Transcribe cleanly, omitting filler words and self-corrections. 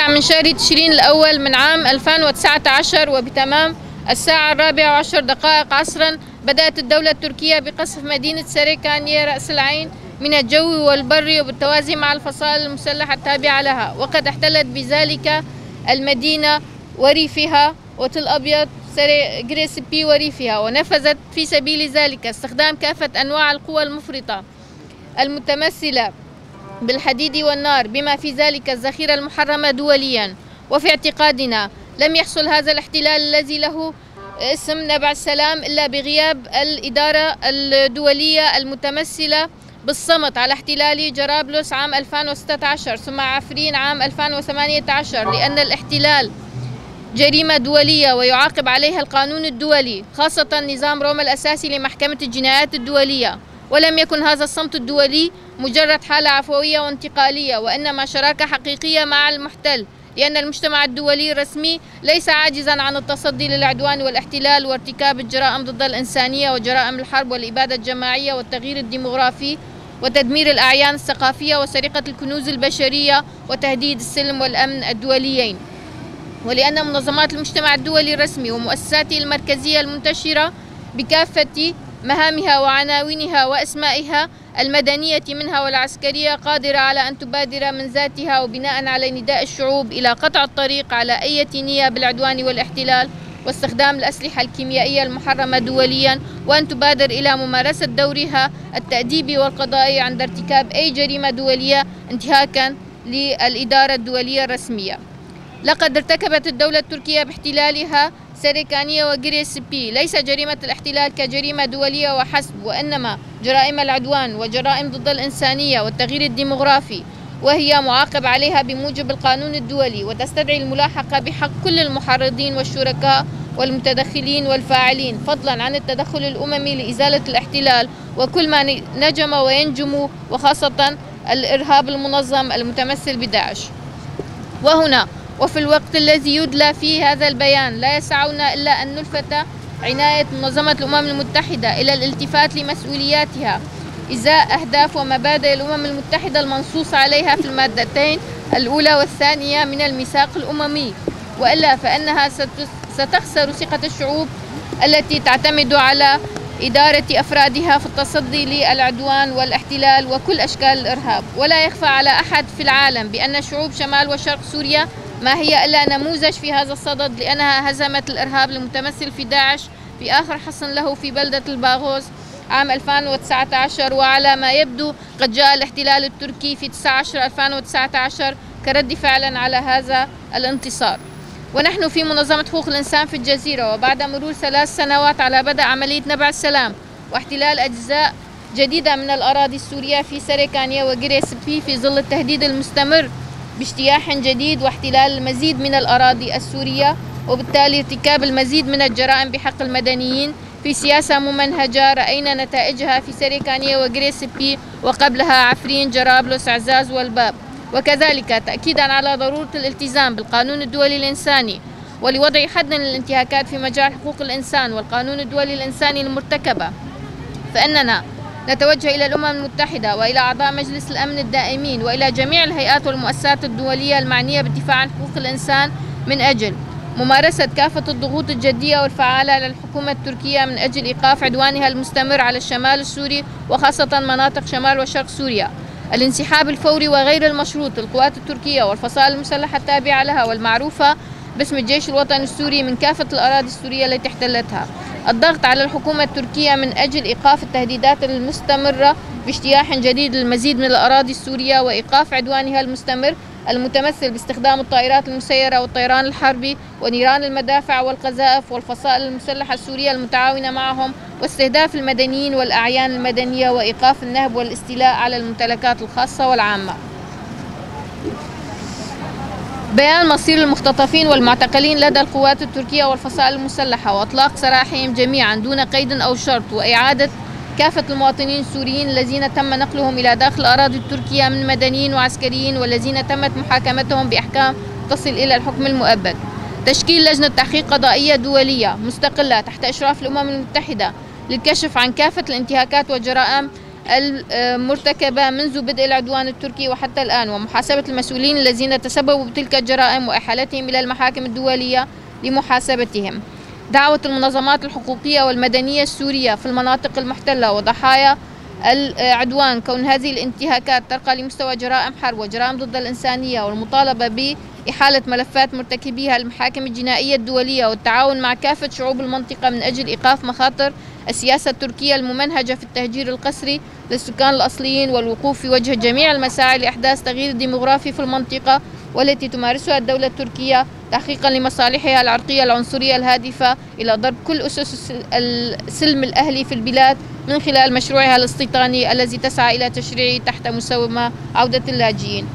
9 من شهر تشرين الأول من عام 2019 وبتمام الساعة 4:10 عصرا بدأت الدولة التركية بقصف مدينة سريكانية رأس العين من الجو والبري وبالتوازي مع الفصائل المسلحة التابعة لها، وقد احتلت بذلك المدينة وريفها وتل أبيض جريسبي وريفها، ونفذت في سبيل ذلك استخدام كافة أنواع القوى المفرطة المتمثلة بالحديد والنار بما في ذلك الذخيرة المحرمة دوليا. وفي اعتقادنا لم يحصل هذا الاحتلال الذي له اسم نبع السلام إلا بغياب الإدارة الدولية المتمثلة بالصمت على احتلال جرابلس عام 2016 ثم عفرين عام 2018، لأن الاحتلال جريمة دولية ويعاقب عليها القانون الدولي، خاصة نظام روما الأساسي لمحكمة الجنايات الدولية. ولم يكن هذا الصمت الدولي مجرد حالة عفوية وانتقالية، وإنما شراكة حقيقية مع المحتل، لأن المجتمع الدولي الرسمي ليس عاجزا عن التصدي للعدوان والاحتلال وارتكاب الجرائم ضد الإنسانية وجرائم الحرب والإبادة الجماعية والتغيير الديمغرافي وتدمير الأعيان الثقافية وسرقة الكنوز البشرية وتهديد السلم والأمن الدوليين. ولأن منظمات المجتمع الدولي الرسمي ومؤسساته المركزية المنتشرة بكافة مهامها وعناوينها وأسمائها المدنية منها والعسكرية قادرة على أن تبادر من ذاتها وبناء على نداء الشعوب إلى قطع الطريق على أي نية بالعدوان والاحتلال واستخدام الأسلحة الكيميائية المحرمة دوليا، وأن تبادر إلى ممارسة دورها التأديبي والقضائي عند ارتكاب أي جريمة دولية انتهاكا للإدارة الدولية الرسمية. لقد ارتكبت الدولة التركية باحتلالها سريكانية وجريسبي ليس جريمة الاحتلال كجريمة دولية وحسب، وإنما جرائم العدوان وجرائم ضد الإنسانية والتغيير الديمغرافي، وهي معاقب عليها بموجب القانون الدولي، وتستدعي الملاحقة بحق كل المحرضين والشركاء والمتدخلين والفاعلين، فضلا عن التدخل الأممي لإزالة الاحتلال وكل ما نجم وينجم، وخاصة الإرهاب المنظم المتمثل بداعش. وهنا وفي الوقت الذي يدلى فيه هذا البيان لا يسعنا إلا أن نلفت عناية منظمة الأمم المتحدة إلى الالتفات لمسؤولياتها إزاء أهداف ومبادئ الأمم المتحدة المنصوص عليها في المادتين الأولى والثانية من الميثاق الأممي، وإلا فإنها ستخسر ثقة الشعوب التي تعتمد على إدارة أفرادها في التصدي للعدوان والاحتلال وكل أشكال الإرهاب. ولا يخفى على أحد في العالم بأن شعوب شمال وشرق سوريا ما هي إلا نموذج في هذا الصدد، لأنها هزمت الإرهاب المتمثل في داعش في آخر حصن له في بلدة الباغوز عام 2019، وعلى ما يبدو قد جاء الاحتلال التركي في 19/2019 كرد فعلا على هذا الانتصار. ونحن في منظمة حقوق الإنسان في الجزيرة وبعد مرور 3 سنوات على بدء عملية نبع السلام واحتلال أجزاء جديدة من الأراضي السورية في سريكانية وجريسبي في ظل التهديد المستمر باجتياح جديد واحتلال المزيد من الأراضي السورية، وبالتالي ارتكاب المزيد من الجرائم بحق المدنيين في سياسة ممنهجة رأينا نتائجها في سريكانية وجريسبي وقبلها عفرين جرابلس عزاز والباب. وكذلك تأكيدا على ضرورة الالتزام بالقانون الدولي الإنساني ولوضع حد للانتهاكات في مجال حقوق الإنسان والقانون الدولي الإنساني المرتكبة، فإننا نتوجه إلى الأمم المتحدة وإلى أعضاء مجلس الأمن الدائمين وإلى جميع الهيئات والمؤسسات الدولية المعنية بالدفاع عن حقوق الإنسان من أجل ممارسة كافة الضغوط الجدية والفعالة على الحكومة التركية من أجل إيقاف عدوانها المستمر على الشمال السوري وخاصة مناطق شمال وشرق سوريا، الانسحاب الفوري وغير المشروط للقوات التركية والفصائل المسلحة التابعة لها والمعروفة باسم الجيش الوطني السوري من كافة الأراضي السورية التي احتلتها، الضغط على الحكومة التركية من أجل إيقاف التهديدات المستمرة باجتياح جديد للمزيد من الأراضي السورية وإيقاف عدوانها المستمر المتمثل باستخدام الطائرات المسيرة والطيران الحربي ونيران المدافع والقذائف والفصائل المسلحة السورية المتعاونة معهم واستهداف المدنيين والأعيان المدنية وإيقاف النهب والاستيلاء على الممتلكات الخاصة والعامة. بيان مصير المختطفين والمعتقلين لدى القوات التركية والفصائل المسلحة وإطلاق سراحهم جميعا دون قيد أو شرط، وإعادة كافة المواطنين السوريين الذين تم نقلهم إلى داخل الأراضي التركية من مدنيين وعسكريين والذين تمت محاكمتهم بأحكام تصل إلى الحكم المؤبد. تشكيل لجنة تحقيق قضائية دولية مستقلة تحت إشراف الأمم المتحدة للكشف عن كافة الانتهاكات والجرائم المرتكبة منذ بدء العدوان التركي وحتى الآن، ومحاسبة المسؤولين الذين تسببوا بتلك الجرائم وإحالتهم إلى المحاكم الدولية لمحاسبتهم. دعوة المنظمات الحقوقية والمدنية السورية في المناطق المحتلة وضحايا العدوان كون هذه الانتهاكات ترقى لمستوى جرائم حرب وجرائم ضد الإنسانية، والمطالبة بإحالة ملفات مرتكبيها للمحاكم الجنائية الدولية، والتعاون مع كافة شعوب المنطقة من أجل إيقاف مخاطر السياسة التركية الممنهجة في التهجير القسري للسكان الأصليين، والوقوف في وجه جميع المساعي لإحداث تغيير ديموغرافي في المنطقة والتي تمارسها الدولة التركية تحقيقا لمصالحها العرقية العنصرية الهادفة إلى ضرب كل أسس السلم الأهلي في البلاد من خلال مشروعها الاستيطاني الذي تسعى إلى تشريعه تحت مسمى عودة اللاجئين.